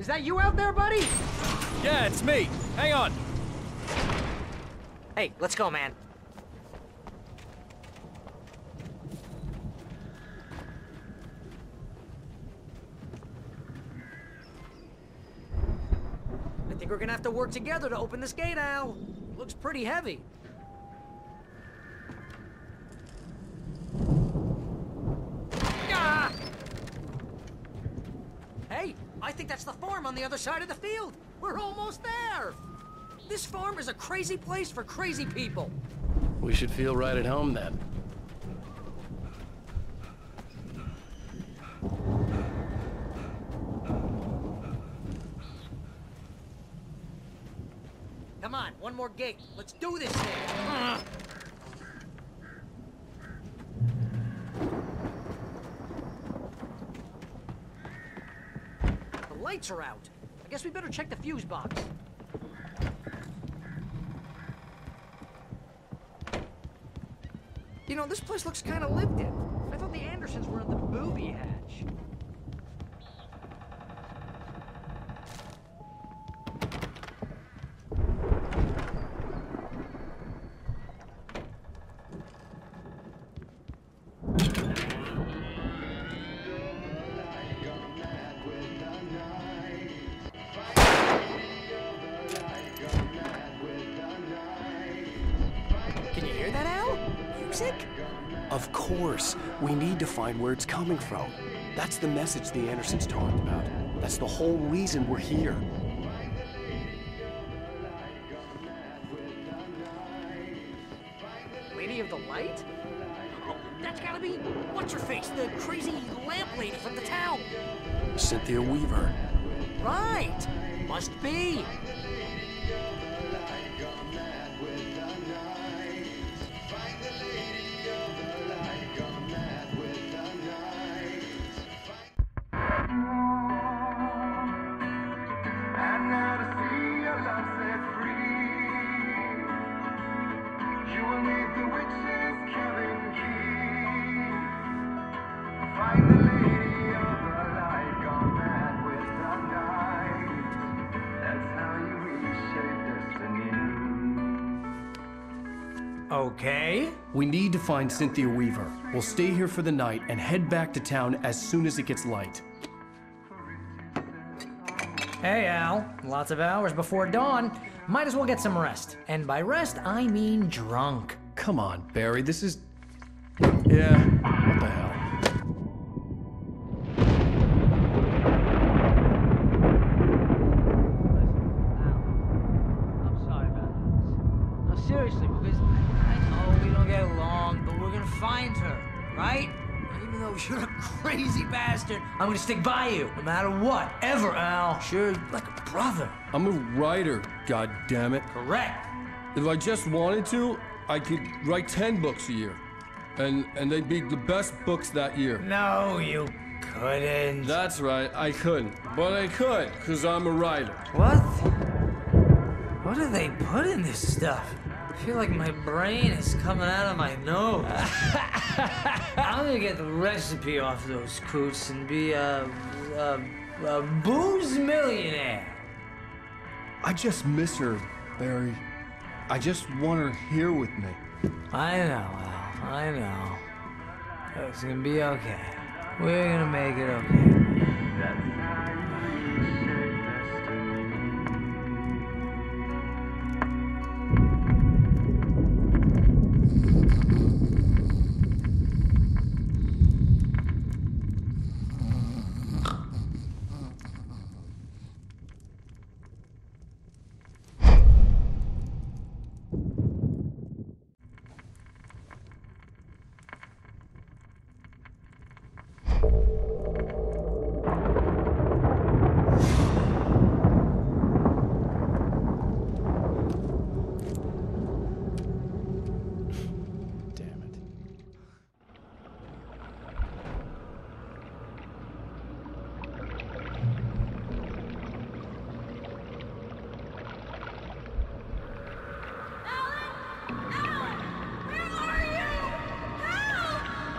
Is that you out there, buddy? Yeah, it's me. Hang on. Hey, let's go, man. I think we're gonna have to work together to open this gate, Al. Looks pretty heavy. Ah! Hey, I think that's the farm on the other side of the field. We're almost there. This farm is a crazy place for crazy people. We should feel right at home then. Come on, one more gate. Let's do this thing. The lights are out. I guess we better check the fuse box. You know, this place looks kind of lived in. I thought the Andersons were in the booby hatch. Can you hear that, Al? Music? Of course. We need to find where it's coming from. That's the message the Andersons talked about. That's the whole reason we're here. Lady of the Light? Oh, that's gotta be what's-her-face, the crazy lamp lady from the town. Cynthia Weaver. Right. Must be. Okay. We need to find Cynthia Weaver. We'll stay here for the night and head back to town as soon as it gets light. Hey, Al. Lots of hours before dawn. Might as well get some rest. And by rest, I mean drunk. Come on, Barry, this is... Yeah, what the hell? I'm sorry about this. No, seriously, because I know we don't get along, but we're gonna find her, right? Even though you're a crazy bastard, I'm gonna stick by you, no matter what, ever, Al. Sure, like a brother. I'm a writer, goddammit. Correct. If I just wanted to, I could write 10 books a year. And they'd be the best books that year. No, you couldn't. That's right, I couldn't. But I could, because I'm a writer. What? What do they put in this stuff? I feel like my brain is coming out of my nose. I'm gonna get the recipe off those coots and be a booze millionaire. I just miss her, Barry. I just want her here with me. I know, Al. I know. It's gonna be okay. We're gonna make it okay.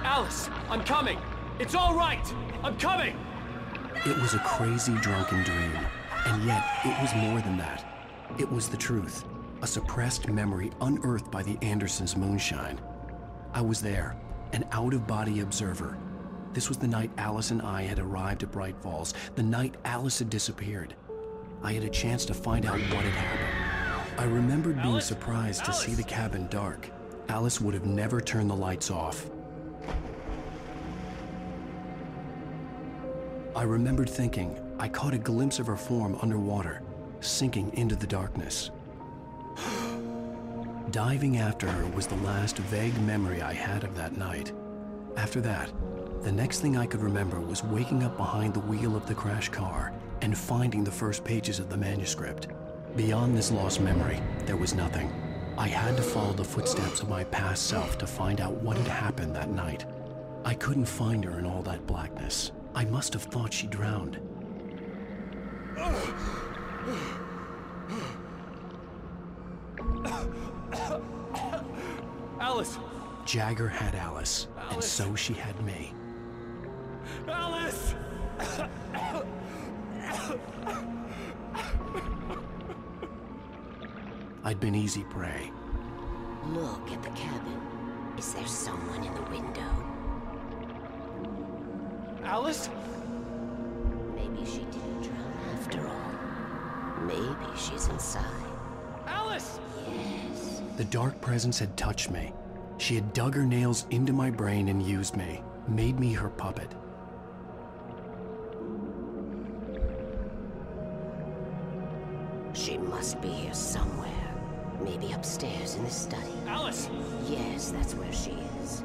Alice, I'm coming. It's all right. I'm coming. It was a crazy, drunken dream, and yet it was more than that. It was the truth, a suppressed memory unearthed by the Andersons' moonshine. I was there, an out-of-body observer. This was the night Alice and I had arrived at Bright Falls, the night Alice had disappeared. I had a chance to find out what had happened. I remembered being surprised to see the cabin dark. Alice would have never turned the lights off. I remembered thinking I caught a glimpse of her form underwater, sinking into the darkness. Diving after her was the last vague memory I had of that night. After that, the next thing I could remember was waking up behind the wheel of the crashed car and finding the first pages of the manuscript. Beyond this lost memory, there was nothing. I had to follow the footsteps of my past self to find out what had happened that night. I couldn't find her in all that blackness. I must have thought she drowned. Alice! Jagger had Alice, and so she had me. Alice! I'd been easy prey. Look at the cabin. Is there someone in the window? Alice? Maybe she didn't drown after all. Maybe she's inside. Alice! Yes. The dark presence had touched me. She had dug her nails into my brain and used me, made me her puppet. She must be here somewhere. Maybe upstairs in the study. Alice! Yes, that's where she is.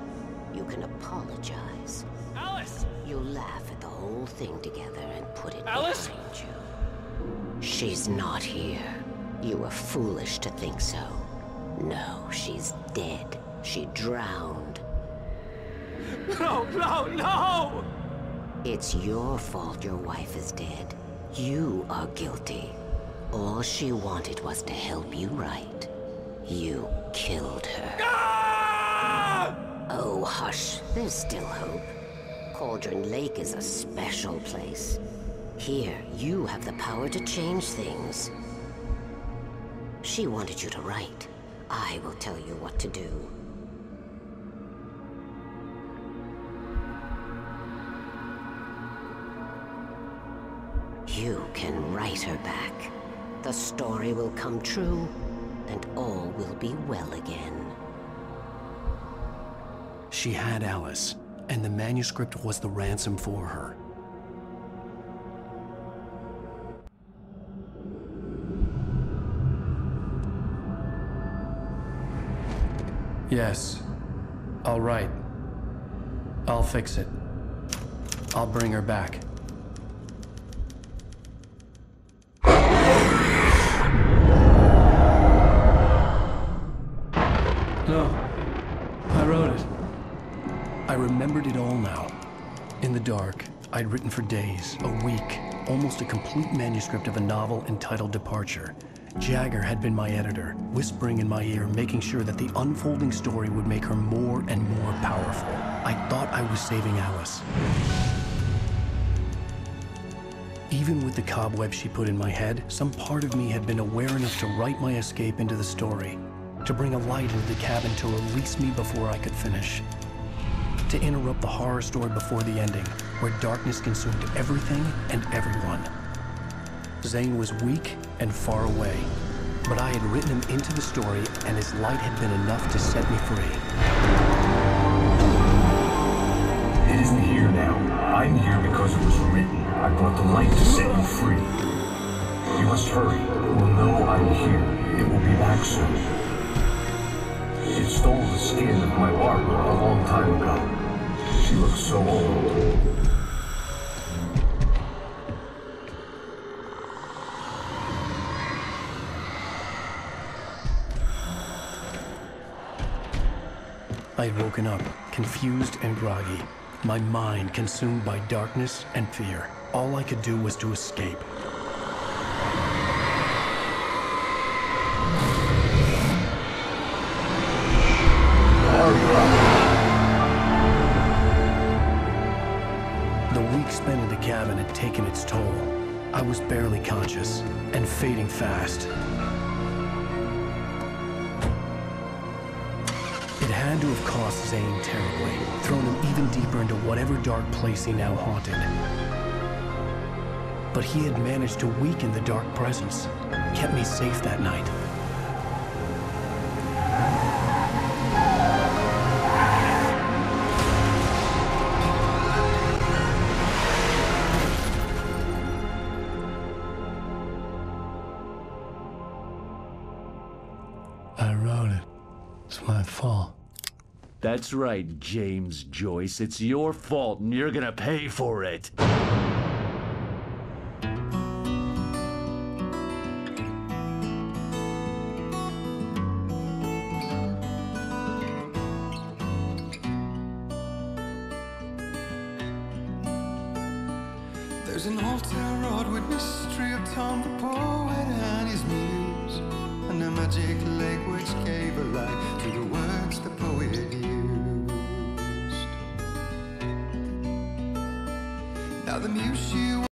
You can apologize. Alice! You'll laugh at the whole thing together and put it Alice? behind you. She's not here. You were foolish to think so. No, she's dead. She drowned. No, no, no! It's your fault your wife is dead. You are guilty. All she wanted was to help you right. You killed her. Ah! Oh, hush. There's still hope. Cauldron Lake is a special place. Here, you have the power to change things. She wanted you to write. I will tell you what to do. You can write her back. The story will come true, and all will be well again. She had Alice, and the manuscript was the ransom for her. Yes, I'll write. I'll fix it. I'll bring her back. No, I wrote it. I remembered it all now. In the dark, I'd written for days, a week, almost a complete manuscript of a novel entitled Departure. Jagger had been my editor, whispering in my ear, making sure that the unfolding story would make her more and more powerful. I thought I was saving Alice. Even with the cobwebs she put in my head, some part of me had been aware enough to write my escape into the story, to bring a light into the cabin to release me before I could finish, to interrupt the horror story before the ending, where darkness consumed everything and everyone. Zane was weak and far away, but I had written him into the story, and his light had been enough to set me free. It isn't here now. I'm here because it was written. I brought the light to set you free. You must hurry. It will know I'm here. It will be back soon. It stole the skin of my Barbara a long time ago. She looks so old. I had woken up, confused and groggy, my mind consumed by darkness and fear. All I could do was to escape. The week weeks spent in the cabin had taken its toll. I was barely conscious and fading fast. It had to have cost Zane terribly, thrown him even deeper into whatever dark place he now haunted. But he had managed to weaken the dark presence, kept me safe that night. I wrote it. It's my fault. That's right, James Joyce. It's your fault, and you're gonna pay for it. There's an altar wrought with mystery of Tom the poet and his muse, and a magic lake which gave a light to the words the poet used. Now the muse she